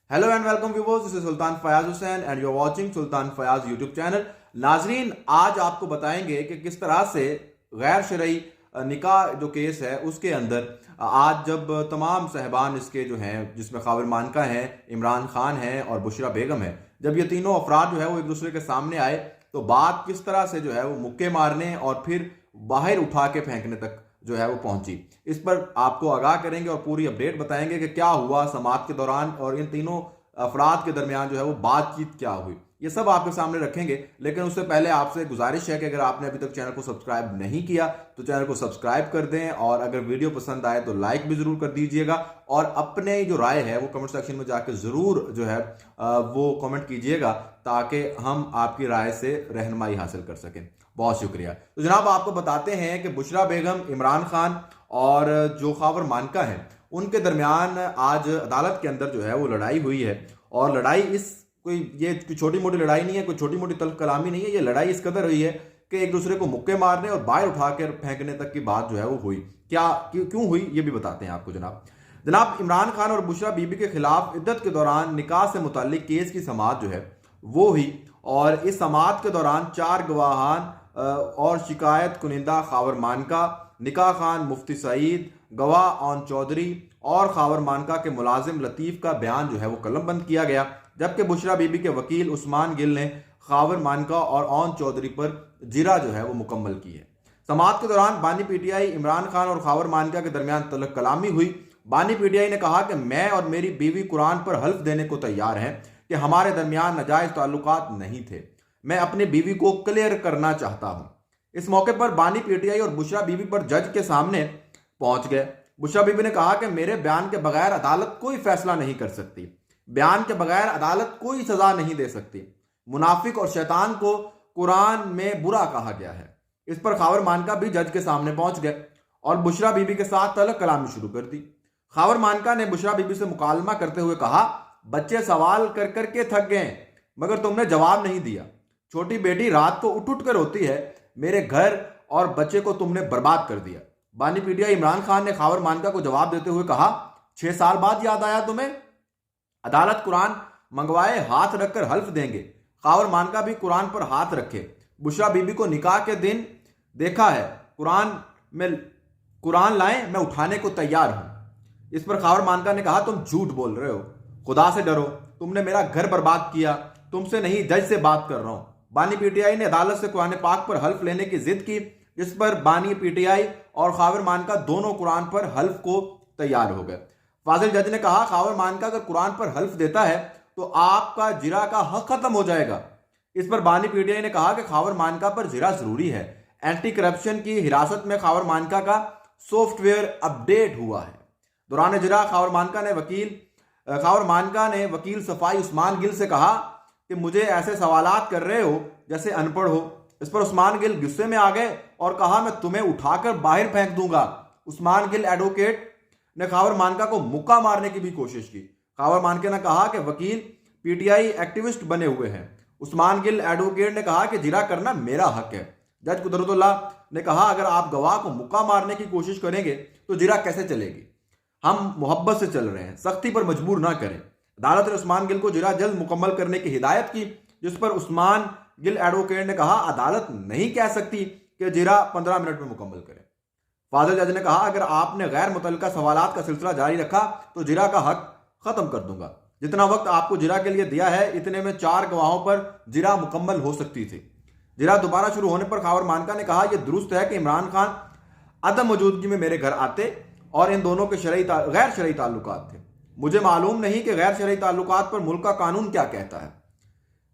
Hello and welcome viewers, this is Sultan Fayaz Hussain and you are watching Sultan Fayaz YouTube channel. नाजरीन, आज आपको बताएंगे कि किस तरह से गैर शरई निकाह जो केस है उसके अंदर आज जब तमाम साहबान इसके जो हैं, जिसमें खावर मानका हैं, इमरान खान हैं और बुशरा बेगम है, जब ये तीनों अफराद जो है वो एक दूसरे के सामने आए तो बात किस तरह से जो है वो मुक्के मारने और फिर बाहर उठा के फेंकने तक जो है वो पहुंची। इस पर आपको आगाह करेंगे और पूरी अपडेट बताएंगे कि क्या हुआ समाअत के दौरान और इन तीनों अफराद के दरमियान जो है वो बातचीत क्या हुई, ये सब आपके सामने रखेंगे। लेकिन उससे पहले आपसे गुजारिश है कि अगर आपने अभी तक चैनल को सब्सक्राइब नहीं किया तो चैनल को सब्सक्राइब कर दें और अगर वीडियो पसंद आए तो लाइक भी जरूर कर दीजिएगा और अपने जो राय है वो कमेंट सेक्शन में जाकर जरूर जो है वो कमेंट कीजिएगा ताकि हम आपकी राय से रहनुमाई हासिल कर सकें। बहुत शुक्रिया। तो जनाब, आपको बताते हैं कि बुशरा बेगम, इमरान खान और जो खावर मानका है उनके दरमियान आज अदालत के अंदर जो है वो लड़ाई हुई है। और लड़ाई ये छोटी मोटी लड़ाई नहीं है, कोई छोटी मोटी तल्ख कलामी नहीं है। ये लड़ाई इस कदर हुई है कि एक दूसरे को मुक्के मारने और बाहर उठाकर फेंकने तक की बात जो है वो हुई। क्यों हुई ये भी बताते हैं आपको। जनाब, इमरान खान और बुशरा बीबी के खिलाफ इद्दत के दौरान निकाह से मुताल्लिक केस की समाअत जो है वो हुई और इस समाअत के दौरान 4 गवाहान और शिकायत कुनिंदा खावर मानका, निकाह खान मुफ्ती सईद, गवाह ओन चौधरी और खावर मानका के मुलाजिम लतीफ़ का बयान जो है वो कलमबंद किया गया। जबकि बुशरा बीबी के वकील उस्मान गिल ने खावर मानका और ओन चौधरी पर जिरा जो है वो मुकम्मल की है। समाअत के दौरान बानी पीटीआई इमरान खान और खावर मानका के दरमियान तलक कलामी हुई। बानी पीटीआई ने कहा कि मैं और मेरी बीवी कुरान पर हल्फ देने को तैयार हैं कि हमारे दरमियान नाजायज ताल्लुकात नहीं थे। मैं अपनी बीवी को क्लियर करना चाहता हूं। इस मौके पर बानी पीटीआई और बुशरा बीबी पर जज के सामने पहुंच गए। बुशरा बीबी ने कहा कि मेरे बयान के बगैर अदालत कोई फैसला नहीं कर सकती। बयान के बगैर अदालत कोई सजा नहीं दे सकती। मुनाफिक और शैतान को कुरान में बुरा कहा गया है। इस पर खावर मानका भी जज के सामने पहुंच गए और बुशरा बीबी के साथ तलक कलामी शुरू कर दी। खावर मानका ने बुशरा बीबी से मुकालमा करते हुए कहा, बच्चे सवाल कर करके थक गए मगर तुमने जवाब नहीं दिया। छोटी बेटी रात को उठ उठ कर रोती है, मेरे घर और बच्चे को तुमने बर्बाद कर दिया। बानी पीटीआई इमरान खान ने खावर मानका को जवाब देते हुए कहा, 6 साल बाद याद आया तुम्हें? अदालत कुरान मंगवाए हाथ रखकर हल्फ देंगे। खावर मानका भी कुरान पर हाथ रखे। बुशरा बीबी को निकाह के दिन देखा है, कुरान लाएं, मैं उठाने को तैयार हूं। इस पर खावर मानका ने कहा, तुम झूठ बोल रहे हो, खुदा से डरो, तुमने मेरा घर बर्बाद किया। तुमसे नहीं, जज से बात कर रहा हूं। बानी पीटीआई ने अदालत से कुरान पाक पर हल्फ लेने की जिद की, जिस पर बानी पीटीआई और खावर मानका दोनों कुरान पर हल्फ को तैयार हो गए। फाजिल जज ने कहा, खावर मानका अगर कुरान पर हल्फ देता है तो आपका जिरा का हक खत्म हो जाएगा। इस पर बानी पीटीआई ने कहा कि खावर मानका पर जिरा जरूरी है। एंटी करप्शन की हिरासत में खावर मानका का सॉफ्टवेयर अपडेट हुआ है। दौरान जिरा खावर मानका ने वकील सफाई उस्मान गिल से कहा कि मुझे ऐसे सवालात कर रहे हो जैसे अनपढ़ हो। इस पर उस्मान गिल गुस्से में आ गए और कहा, मैं तुम्हें उठाकर बाहर फेंक दूंगा। उस्मान गिल एडवोकेट ने खावर मानका को मुक्का मारने की भी कोशिश की। खावर मानका ने कहा कि वकील पीटीआई एक्टिविस्ट बने हुए हैं। उस्मान गिल एडवोकेट ने कहा कि जिरा करना मेरा हक है। जज कुदरतुल्लाह ने कहा, अगर आप गवाह को मुक्का मारने की कोशिश करेंगे तो जिरा कैसे चलेगी? हम मोहब्बत से चल रहे हैं, सख्ती पर मजबूर ना करें। अदालत ने उस्मान गिल को जिरा जल्द मुकम्मल करने की हिदायत की, जिस पर उस्मान गिल एडवोकेट ने कहा, अदालत नहीं कह सकती कि जिरा 15 मिनट में मुकम्मल करे। फाजिल जज ने कहा, अगर आपने गैर मुतल्लिका सवालात का सिलसिला जारी रखा तो जिरा का हक खत्म कर दूंगा। जितना वक्त आपको जिरा के लिए दिया है इतने में 4 गवाहों पर जिरा मुकम्मल हो सकती थी। जिरा दोबारा शुरू होने पर खावर मानका ने कहा, यह दुरुस्त है कि इमरान खान अदम मौजूदगी में मेरे घर आते और इन दोनों के गैर शरई ताल्लुकात थे। मुझे मालूम नहीं कि गैर शरई ताल्लुकात पर मुल्क का कानून क्या कहता है।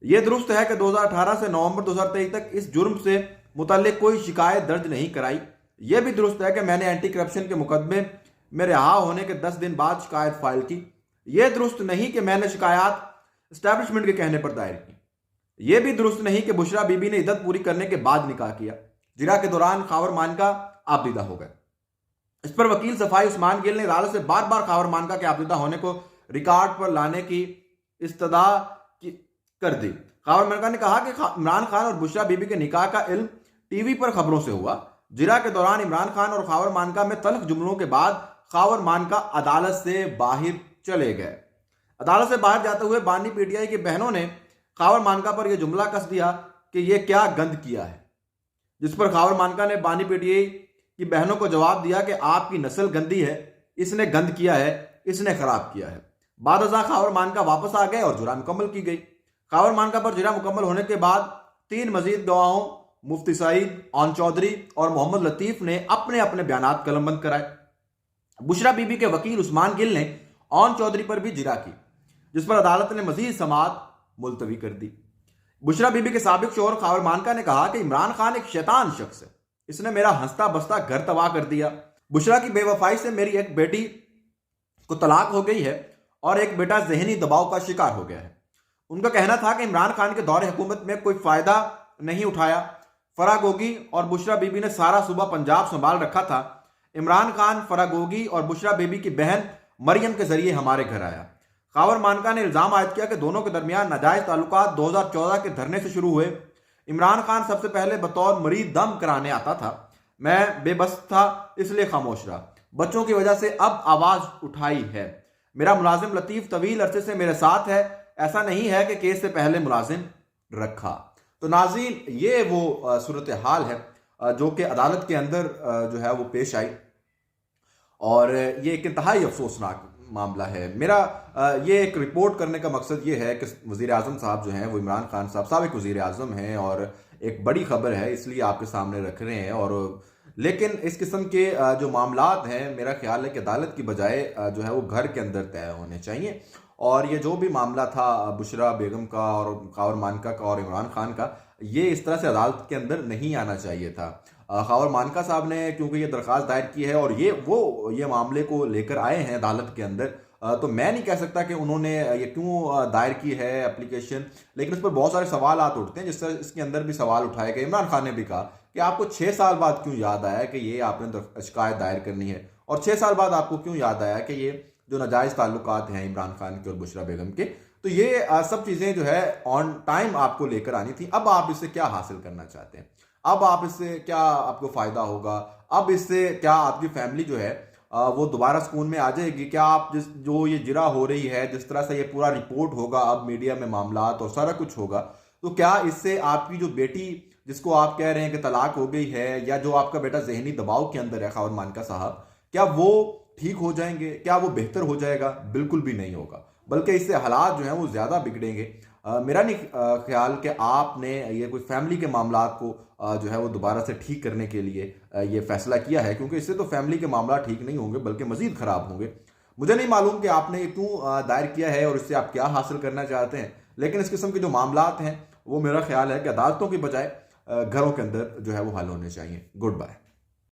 यह दुरुस्त है कि 2018 से नवंबर 2023 तक इस जुर्म से मुतल्लिक कोई शिकायत दर्ज नहीं कराई। यह भी दुरुस्त है कि मैंने एंटी करप्शन के मुकदमे में रिहा होने के 10 दिन बाद शिकायत फाइल की। यह दुरुस्त नहीं कि मैंने शिकायत एस्टैब्लिशमेंट के कहने पर दायर की। यह भी दुरुस्त नहीं कि बुशरा बीबी ने इद्दत पूरी करने के बाद निकाह किया। जिरा के दौरान खावर मानका आबदीदा हो गए। इस पर वकील सफाई उस्मान गिल ने अदालत से बार बार खावर मानका के आबदीदा होने को रिकॉर्ड पर लाने की इस्तदा कर दी। खावर मानका ने कहा कि इमरान खान और बुशरा बीबी के निकाह का इल्म टीवी पर खबरों से हुआ। जिरा के दौरान इमरान खान और खावर मानका में तल्ख जुमलों के बाद खावर मानका अदालत से बाहर चले गए। अदालत से बाहर जाते हुए बानी पीटीआई की बहनों ने खावर मानका पर यह जुमला कस दिया कि यह क्या गंद किया है, जिस पर खावर मानका ने बानी पीटीआई की बहनों को जवाब दिया कि आपकी नस्ल गंदी है, इसने गंद किया है, इसने खराब किया है। बाद अज़ां खावर मानका वापस आ गए और जुरा मुकम्मल की गई। खावर मानका पर जुरा मुकम्मल होने के बाद 3 मजीद गवाहों मुफ्ती सईद, ऑन चौधरी और मोहम्मद लतीफ ने अपने अपने बयानात कलमबंद कराए। बुशरा बीबी के वकील उस्मान गिल ने ऑन चौधरी पर भी जिरा की, जिस पर अदालत ने मजीद समाअत मुलतवी कर दी। बुशरा बीबी के साबिक शौहर खावर मानका ने कहा कि इमरान खान एक शैतान शख्स है, इसने मेरा हंसता बसता घर तबाह कर दिया। बुशरा की बेवफाई से मेरी एक बेटी को तलाक हो गई है और एक बेटा जहनी दबाव का शिकार हो गया है। उनका कहना था कि इमरान खान के दौरे हुकूमत में कोई फायदा नहीं उठाया। फरागोगी और बुशरा बीबी ने सारा सूबा पंजाब संभाल रखा था। इमरान खान फरागोगी और बुशरा बीबी की बहन मरियम के जरिए हमारे घर आया। खावर मानका ने इल्जाम आयद किया कि दोनों के दरमियान नाजायज ताल्लुकात 2014 के धरने से शुरू हुए। इमरान खान सबसे पहले बतौर मरीज दम कराने आता था, मैं बेबस था इसलिए खामोश रहा। बच्चों की वजह से अब आवाज उठाई है। मेरा मुलाजिम लतीफ तवील अरसे से मेरे साथ है, ऐसा नहीं है कि केस से पहले मुलाजिम रखा। तो नाज़रीन, ये वो सूरत हाल है जो कि अदालत के अंदर जो है वो पेश आई और ये एक इंतहाई अफसोसनाक मामला है। मेरा ये एक रिपोर्ट करने का मकसद ये है कि वज़ीर आज़म साहब जो हैं वो इमरान खान साहब साबिक वज़ीर आज़म हैं और एक बड़ी खबर है, इसलिए आपके सामने रख रहे हैं। और लेकिन इस किस्म के जो मामलात हैं, मेरा ख्याल है कि अदालत की बजाय जो है वो घर के अंदर तय होने चाहिए। और ये जो भी मामला था बुशरा बेगम का और खावर मानका का और इमरान खान का, ये इस तरह से अदालत के अंदर नहीं आना चाहिए था। खावर मानका साहब ने क्योंकि ये दरख्वास्त दायर की है और ये मामले को लेकर आए हैं अदालत के अंदर, तो मैं नहीं कह सकता कि उन्होंने ये क्यों दायर की है एप्लीकेशन, लेकिन उस पर बहुत सारे सवाल उठते हैं। जिस तरह इसके अंदर भी सवाल उठाए गए। इमरान खान ने भी कहा कि आपको 6 साल बाद क्यों याद आया कि ये आपने शिकायत दायर करनी है, और 6 साल बाद आपको क्यों याद आया कि ये जो नाजायज ताल्लुकात हैं इमरान खान के और बुशरा बेगम के, तो ये सब चीज़ें जो है ऑन टाइम आपको लेकर आनी थी। अब आप इससे क्या हासिल करना चाहते हैं, अब आप इससे क्या आपको फ़ायदा होगा, अब इससे क्या आपकी फैमिली जो है वो दोबारा सुकून में आ जाएगी? क्या आप जो ये जिरा हो रही है, जिस तरह से ये पूरा रिपोर्ट होगा अब मीडिया में मामलात और सारा कुछ होगा, तो क्या इससे आपकी जो बेटी जिसको आप कह रहे हैं कि तलाक हो गई है, या जो आपका बेटा जहनी दबाव के अंदर है खावर मानका साहब, क्या वो ठीक हो जाएंगे? क्या वो बेहतर हो जाएगा? बिल्कुल भी नहीं होगा, बल्कि इससे हालात जो हैं वो ज़्यादा बिगड़ेंगे। मेरा नहीं ख्याल कि आपने ये कोई फैमिली के मामलात को जो है वो दोबारा से ठीक करने के लिए ये फैसला किया है, क्योंकि इससे तो फैमिली के मामला ठीक नहीं होंगे बल्कि मज़ीद ख़राब होंगे। मुझे नहीं मालूम कि आपने ये क्यों दायर किया है और इससे आप क्या हासिल करना चाहते हैं, लेकिन इस किस्म के जो मामलात हैं वो मेरा ख्याल है कि अदालतों की बजाय घरों के अंदर जो है वो हल होने चाहिए। Good bye.